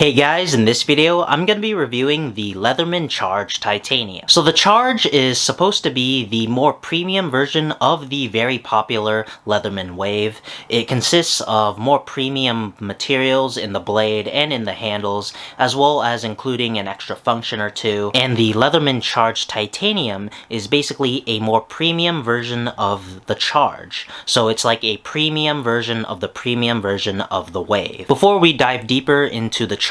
Hey guys, in this video, I'm going to be reviewing the Leatherman Charge Titanium. So the Charge is supposed to be the more premium version of the very popular Leatherman Wave. It consists of more premium materials in the blade and in the handles, as well as including an extra function or two. And the Leatherman Charge Titanium is basically a more premium version of the Charge. So it's like a premium version of the premium version of the Wave. Before we dive deeper into the Charge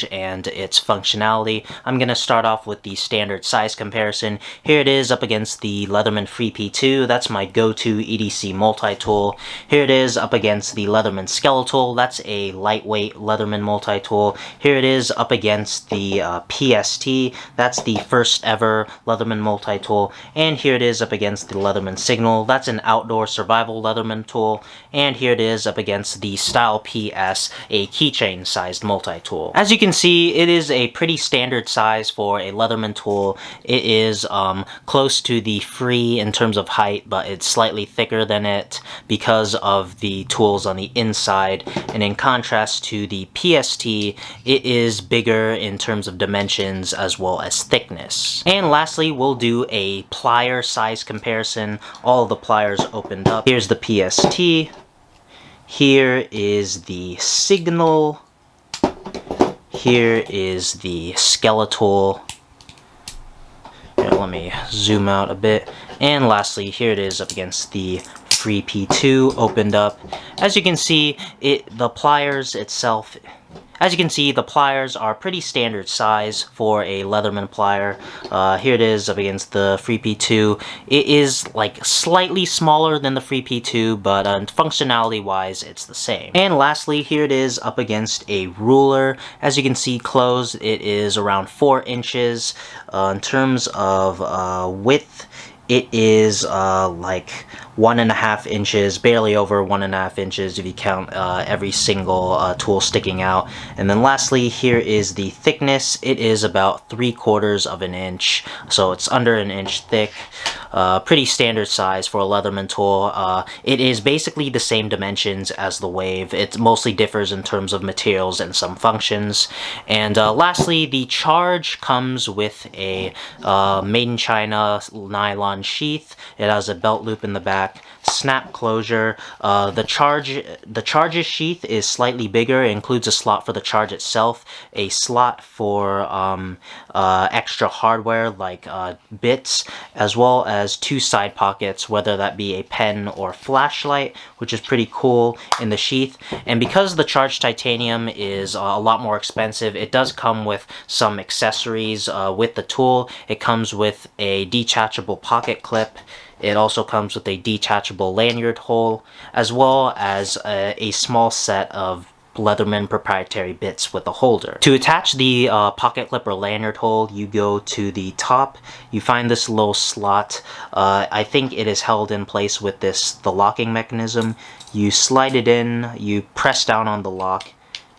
and its functionality, I'm going to start off with the standard size comparison. Here it is up against the Leatherman Free P2, that's my go-to EDC multi-tool. Here it is up against the Leatherman Skeletal, that's a lightweight Leatherman multi-tool. Here it is up against the PST, that's the first ever Leatherman multi-tool. And here it is up against the Leatherman Signal, that's an outdoor survival Leatherman tool. And here it is up against the Style PS, a keychain sized multi-tool. As you can see, it is a pretty standard size for a Leatherman tool. It is close to the Free in terms of height, but it's slightly thicker than it because of the tools on the inside. And in contrast to the PST, it is bigger in terms of dimensions as well as thickness. And lastly, we'll do a plier size comparison. All of the pliers opened up. Here's the PST. Here is the Signal. Here is the Skeletal. Here, let me zoom out a bit. And lastly, here it is up against the Free P2 opened up. As you can see, the pliers itself... As you can see, the pliers are pretty standard size for a Leatherman plier. Here it is up against the Free P2. It is like slightly smaller than the Free P2, but functionality-wise, it's the same. And lastly, here it is up against a ruler. As you can see closed, it is around 4 inches. In terms of width, it is like 1.5 inches, barely over 1.5 inches if you count every single tool sticking out. And then lastly, here is the thickness. It is about 3/4 of an inch, so it's under an inch thick. Pretty standard size for a Leatherman tool. It is basically the same dimensions as the Wave. It mostly differs in terms of materials and some functions. And lastly, the Charge comes with a made in China nylon sheath. It has a belt loop in the back, snap closure. The Charge's sheath is slightly bigger. It includes a slot for the Charge itself, a slot for extra hardware like bits, as well as 2 side pockets, whether that be a pen or flashlight, which is pretty cool in the sheath. And because the Charge Titanium is a lot more expensive, it does come with some accessories with the tool. It comes with a detachable pocket clip. It also comes with a detachable lanyard hole, as well as a small set of Leatherman proprietary bits with a holder. To attach the pocket clip or lanyard hole, you go to the top. You find this little slot. I think it is held in place with the locking mechanism. You slide it in, you press down on the lock,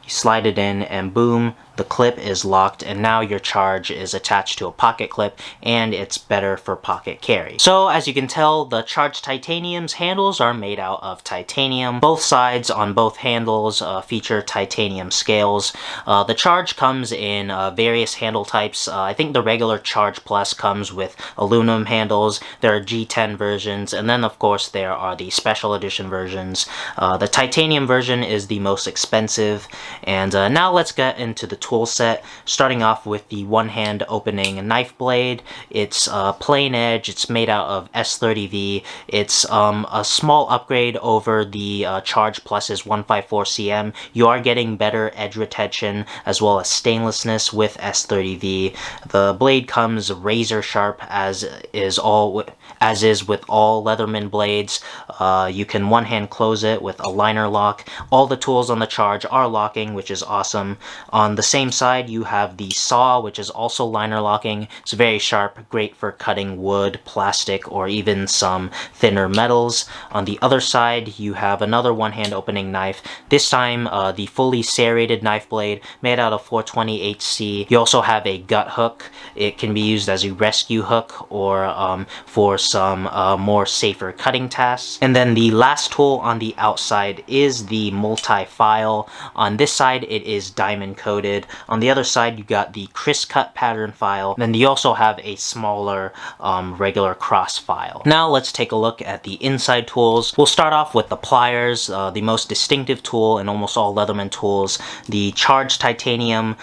you slide it in, and boom, the clip is locked, and now your Charge is attached to a pocket clip, and it's better for pocket carry. So as you can tell, the Charge Titanium's handles are made out of titanium. Both sides on both handles feature titanium scales. The Charge comes in various handle types. I think the regular Charge Plus comes with aluminum handles. There are G10 versions, and then of course there are the special edition versions. The titanium version is the most expensive. And now let's get into the tool set, starting off with the one-hand opening knife blade. It's plain edge. It's made out of S30V. It's a small upgrade over the Charge Plus's 154 cm. You are getting better edge retention as well as stainlessness with S30V. The blade comes razor sharp, as is with all Leatherman blades. You can one-hand close it with a liner lock. All the tools on the Charge are locking, which is awesome. On the same side, you have the saw, which is also liner locking. It's very sharp, great for cutting wood, plastic, or even some thinner metals. On the other side, you have another one-hand opening knife. This time, the fully serrated knife blade made out of 420 HC. You also have a gut hook. It can be used as a rescue hook or for some more safer cutting tasks. And then the last tool on the outside is the multi-file. On this side, it is diamond coated. included. On the other side, you got the crisp cut pattern file. Then you also have a smaller regular cross file. Now let's take a look at the inside tools. We'll start off with the pliers, the most distinctive tool in almost all Leatherman tools. The charged titanium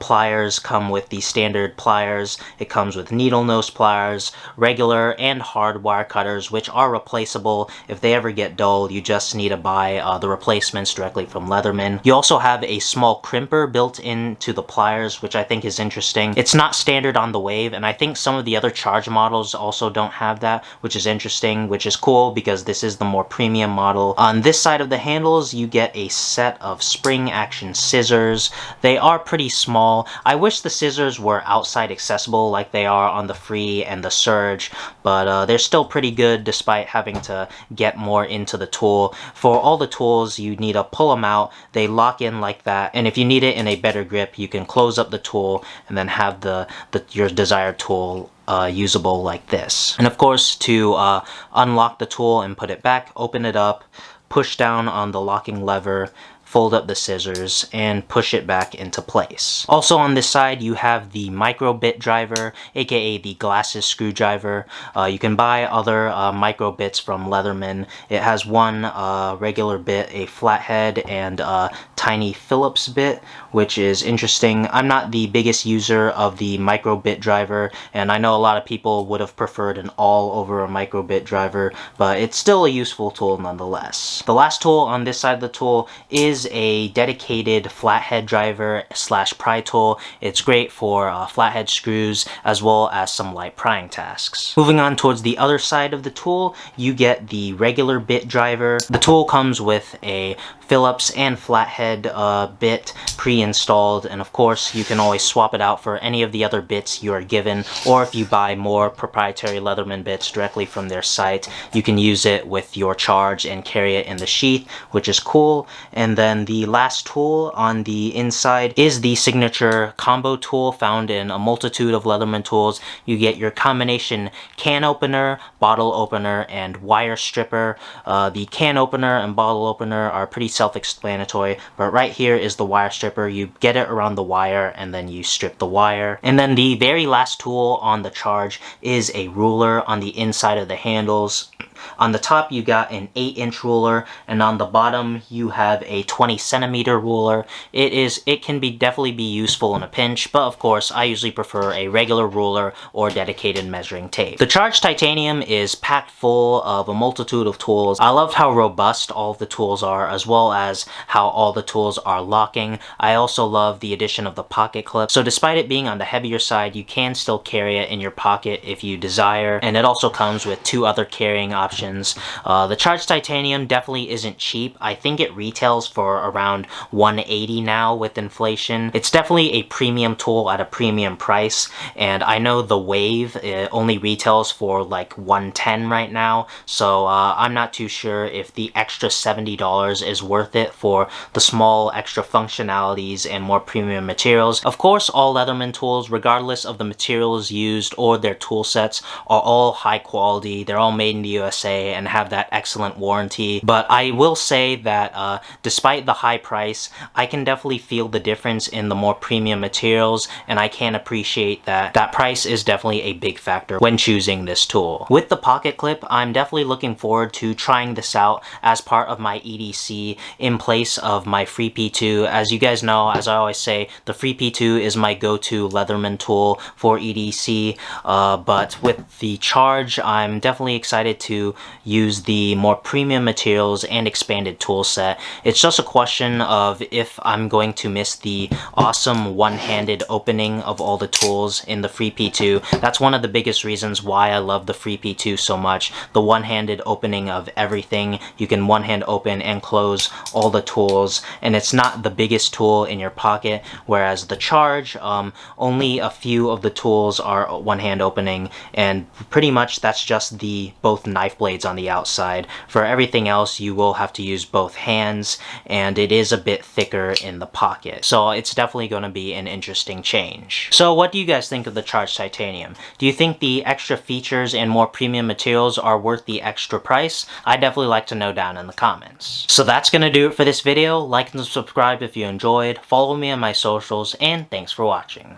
pliers come with the standard pliers. It comes with needle nose pliers, regular and hard wire cutters, which are replaceable. If they ever get dull, you just need to buy the replacements directly from Leatherman. You also have a small crimper built into the pliers, which I think is interesting. It's not standard on the Wave, and I think some of the other charge models also don't have that, which is interesting, which is cool because this is the more premium model. On this side of the handles, you get a set of spring action scissors. They are pretty small. I wish the scissors were outside accessible like they are on the Free and the Surge, but they're still pretty good despite having to get more into the tool. For all the tools, you need to pull them out. They lock in like that, and if you need it in a better grip, you can close up the tool and then have your desired tool usable like this. And of course, to unlock the tool and put it back, open it up, push down on the locking lever, fold up the scissors, and push it back into place. Also on this side, you have the micro bit driver, aka the glasses screwdriver. You can buy other micro bits from Leatherman. It has one regular bit, a flathead, and a tiny Phillips bit, which is interesting. I'm not the biggest user of the micro bit driver, and I know a lot of people would have preferred an all over a micro bit driver, but it's still a useful tool nonetheless. The last tool on this side of the tool is a dedicated flathead driver slash pry tool. It's great for flathead screws as well as some light prying tasks. Moving on towards the other side of the tool, you get the regular bit driver. The tool comes with a Phillips and flathead bit pre-installed, and of course you can always swap it out for any of the other bits you are given, or if you buy more proprietary Leatherman bits directly from their site, you can use it with your charge and carry it in the sheath, which is cool. And then the last tool on the inside is the signature combo tool found in a multitude of Leatherman tools. You get your combination can opener, bottle opener, and wire stripper. The can opener and bottle opener are pretty self-explanatory, but right here is the wire stripper. You get it around the wire and then you strip the wire. And then the very last tool on the charge is a ruler on the inside of the handles. On the top you got an 8-inch ruler, and on the bottom you have a 20-centimeter ruler. It can definitely be useful in a pinch, but of course I usually prefer a regular ruler or dedicated measuring tape. The charged titanium is packed full of a multitude of tools. I love how robust all of the tools are, as well as how all the tools are locking. I also love the addition of the pocket clip, so despite it being on the heavier side, you can still carry it in your pocket if you desire, and it also comes with 2 other carrying options. The charged titanium definitely isn't cheap. I think it retails for around $180 now with inflation. It's definitely a premium tool at a premium price, and I know the Wave only retails for like $110 right now, so I'm not too sure if the extra $70 is worth it for the small extra functionalities and more premium materials. Of course, all Leatherman tools, regardless of the materials used or their tool sets, are all high quality. They're all made in the USA and have that excellent warranty. But I will say that despite the high price, I can definitely feel the difference in the more premium materials, and I can appreciate that price is definitely a big factor when choosing this tool. With the pocket clip, I'm definitely looking forward to trying this out as part of my EDC in place of my Free P2. As you guys know, as I always say, the Free P2 is my go-to Leatherman tool for EDC, but with the charge, I'm definitely excited to use the more premium materials and expanded tool set. It's just a question of if I'm going to miss the awesome one-handed opening of all the tools in the Free P2. That's one of the biggest reasons why I love the Free P2 so much. The one-handed opening of everything. You can one-hand open and close all the tools, and it's not the biggest tool in your pocket, whereas the charge, only a few of the tools are one-hand opening, and pretty much that's just the both knife blades on the outside. For everything else, you will have to use both hands, and it is a bit thicker in the pocket. So it's definitely going to be an interesting change. So what do you guys think of the charged titanium? Do you think the extra features and more premium materials are worth the extra price? I'd definitely like to know down in the comments. So that's going gonna do it for this video. Like and subscribe if you enjoyed, follow me on my socials, and thanks for watching.